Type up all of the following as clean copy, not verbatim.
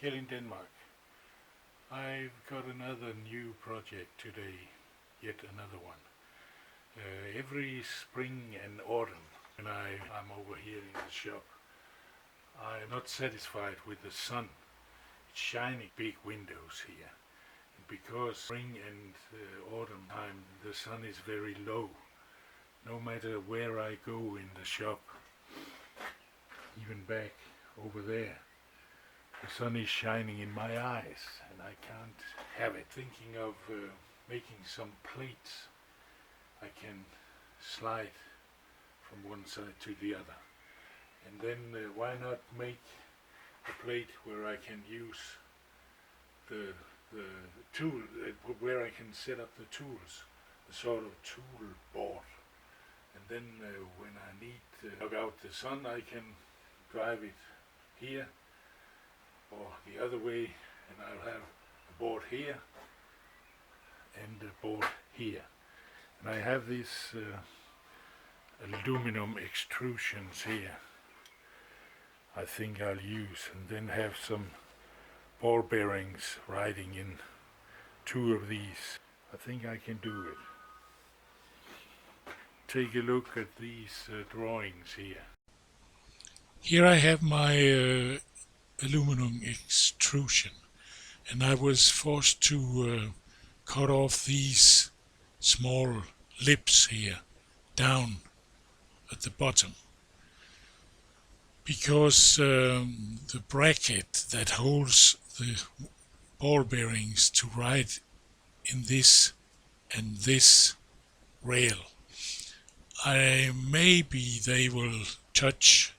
here in Denmark. I've got another new project today, yet another one. Every spring and autumn, when I'm over here in the shop, I'm not satisfied with the sun. It's shining big windows here. And because spring and autumn time, the sun is very low. No matter where I go in the shop, even back over there, the sun is shining in my eyes and I can't have it. Thinking of making some plates I can slide from one side to the other. And then why not make a plate where I can use the tool, where I can set up the tools, the sort of tool board. And then when I need to knock out the sun, I can drive it here or the other way, and I'll have a board here and a board here. And I have these aluminum extrusions here I think I'll use, and then have some ball bearings riding in two of these. I think I can do it. Take a look at these drawings here. Here I have my aluminum extrusion, and I was forced to cut off these small lips here down at the bottom, because the bracket that holds the ball bearings to ride in this and this rail, maybe they will touch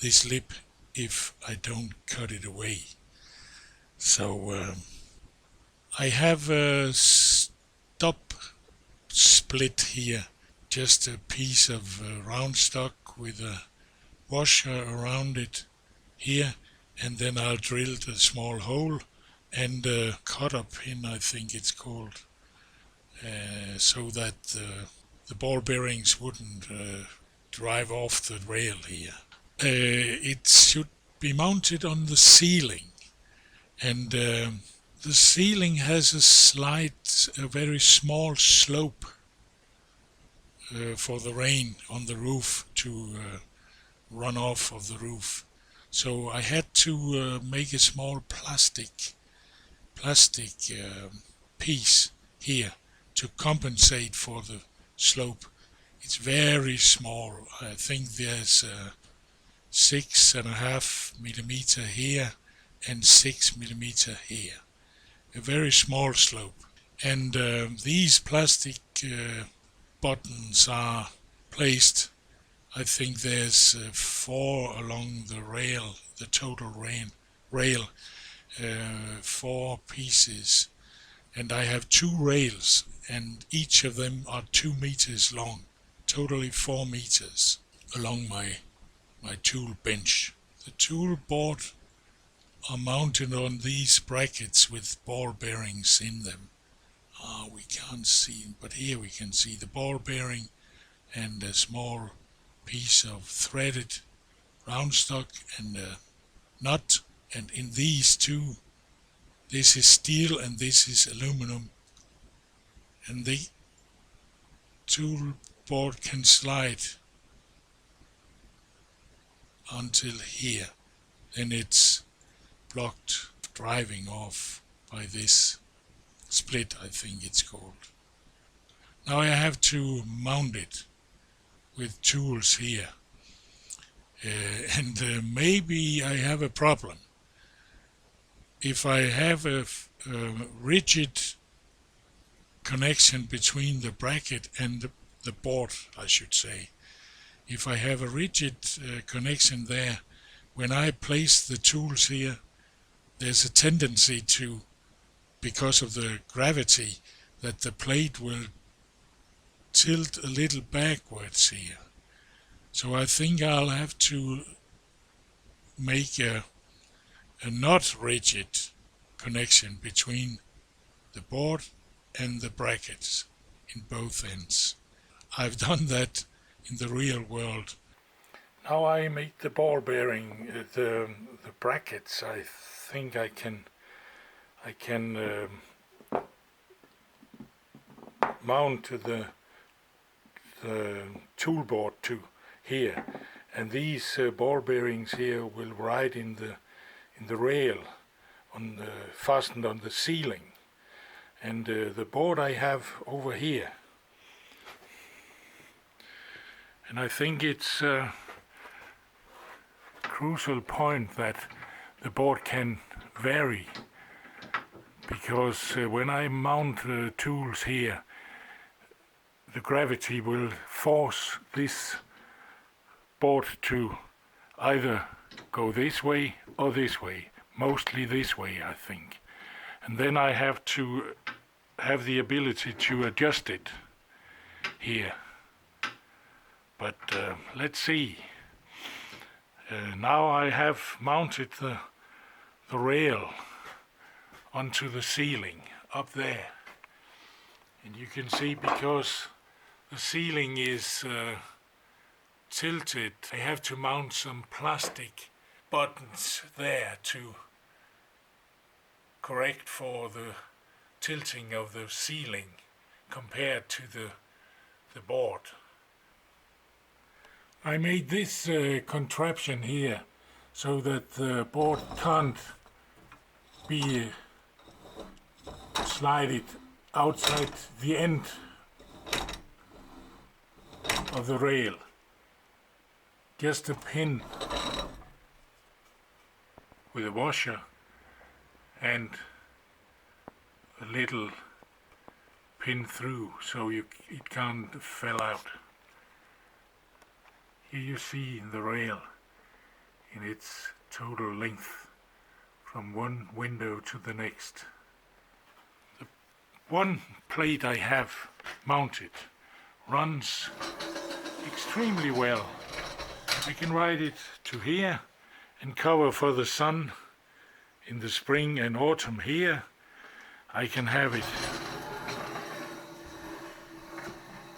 this lip if I don't cut it away. So I have a stop split here, just a piece of round stock with a washer around it here, and then I'll drill the small hole and cut up pin, I think it's called, so that the ball bearings wouldn't drive off the rail here. It should be mounted on the ceiling, and the ceiling has a very small slope for the rain on the roof to run off of the roof. So I had to make a small plastic piece here to compensate for the slope. It's very small. I think there's 6.5 millimeter here and 6 millimeter here. A very small slope. And these plastic buttons are placed, I think there's 4 along the rail, the total rail, 4 pieces. And I have 2 rails, and each of them are 2 meters long, totally 4 meters along my tool bench. The tool board are mounted on these brackets with ball bearings in them. We can't see, but here we can see the ball bearing and a small piece of threaded round stock and a nut. And in these two, this is steel and this is aluminum, and the tool board can slide until here. Then it's blocked driving off by this split, I think it's called. Now I have to mount it with tools here, and maybe I have a problem. If I have a rigid connection between the bracket and the board, I should say, if I have a rigid connection there, when I place the tools here, there's a tendency to, because of the gravity, that the plate will tilt a little backwards here. So I think I'll have to make a not rigid connection between the board and the brackets in both ends. I've done that in the real world. Now I make the ball bearing, the brackets, I think I can mount the toolboard to here, and these ball bearings here will ride in the rail fastened on the ceiling, and the board I have over here, and I think it's a crucial point that the board can vary, because when I mount tools here, the gravity will force this board to either go this way or this way, mostly this way I think, and then I have to have the ability to adjust it here. But let's see. Now I have mounted the rail onto the ceiling up there, and you can see, because the ceiling is tilted, I have to mount some plastic buttons there to correct for the tilting of the ceiling compared to the board. I made this contraption here so that the board can't be slided outside the end of the rail. Just a pin with a washer and a little pin through so it can't fall out. Here you see the rail in its total length from one window to the next. The one plate I have mounted runs extremely well. I can ride it to here and cover for the sun in the spring and autumn here. I can have it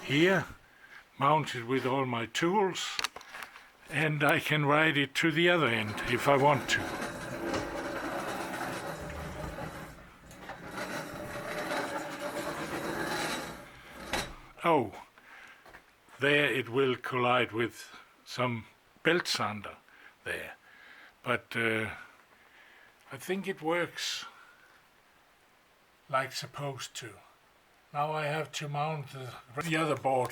here, mounted with all my tools, and I can ride it to the other end if I want to. Oh, there it will collide with some belt sander there, but I think it works like supposed to. Now I have to mount the other board,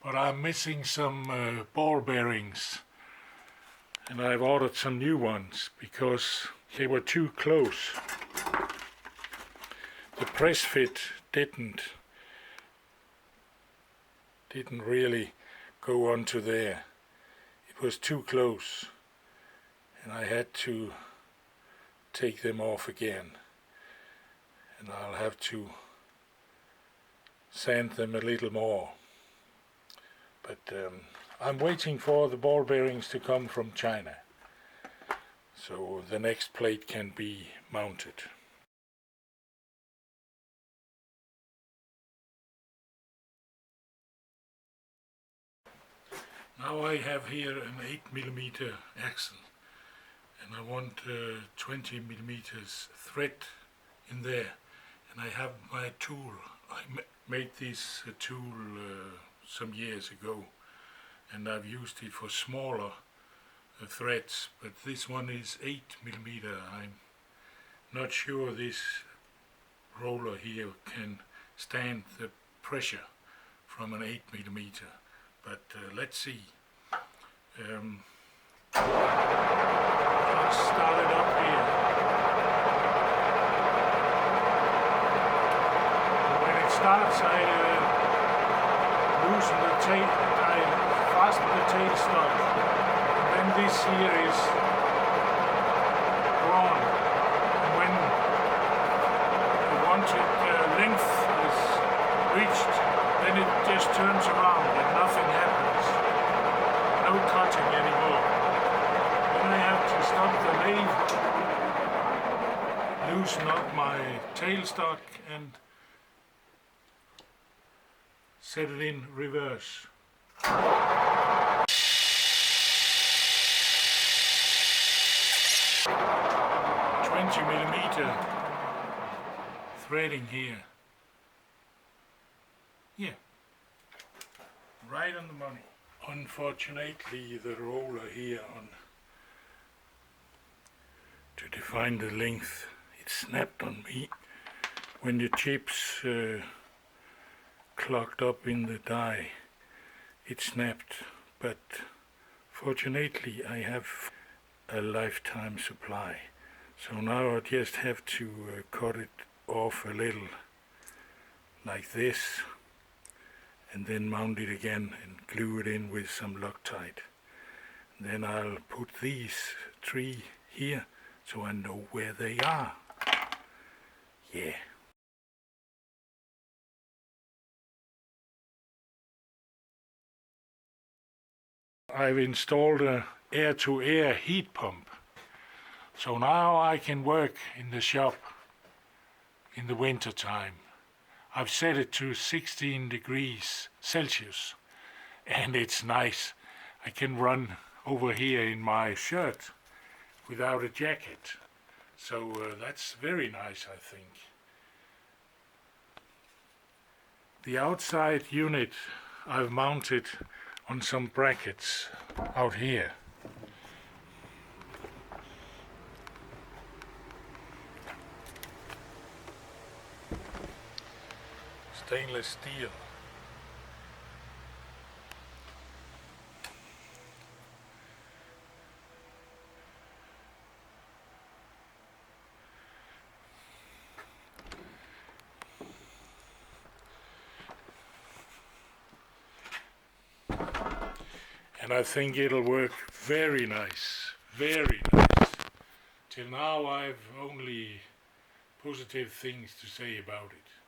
but I'm missing some ball bearings, and I've ordered some new ones because they were too close. The press fit didn't really go onto there. It was too close, and I had to take them off again, and I'll have to sand them a little more. But I'm waiting for the ball bearings to come from China, so the next plate can be mounted. Now I have here an 8mm axle, and I want 20mm thread in there, and I have my tool. I made this tool some years ago, and I've used it for smaller threads, but this one is 8mm. I'm not sure this roller here can stand the pressure from an 8mm, but let's see. Let's start it up here. When it starts, I loosen the tail, I fasten the tail stud, and then this here is drawn, and when the wanted length is reached, then it just turns around and nothing happens. No cutting anymore. Then I have to stop the lathe, loosen up my tailstock and set it in reverse. threading here. Yeah, right on the money. Unfortunately, the roller here on to define the length, it snapped on me when the chips clogged up in the die. It snapped, but fortunately I have a lifetime supply. So now I just have to cut it off a little like this, and then mount it again and glue it in with some Loctite. Then I'll put these 3 here so I know where they are. Yeah. I've installed a air-to-air heat pump. So now I can work in the shop in the winter time. I've set it to 16 degrees Celsius and it's nice. I can run over here in my shirt without a jacket. So that's very nice, I think. The outside unit I've mounted on some brackets out here. Stainless steel. And I think it'll work very nice, very nice. Till now I've only positive things to say about it.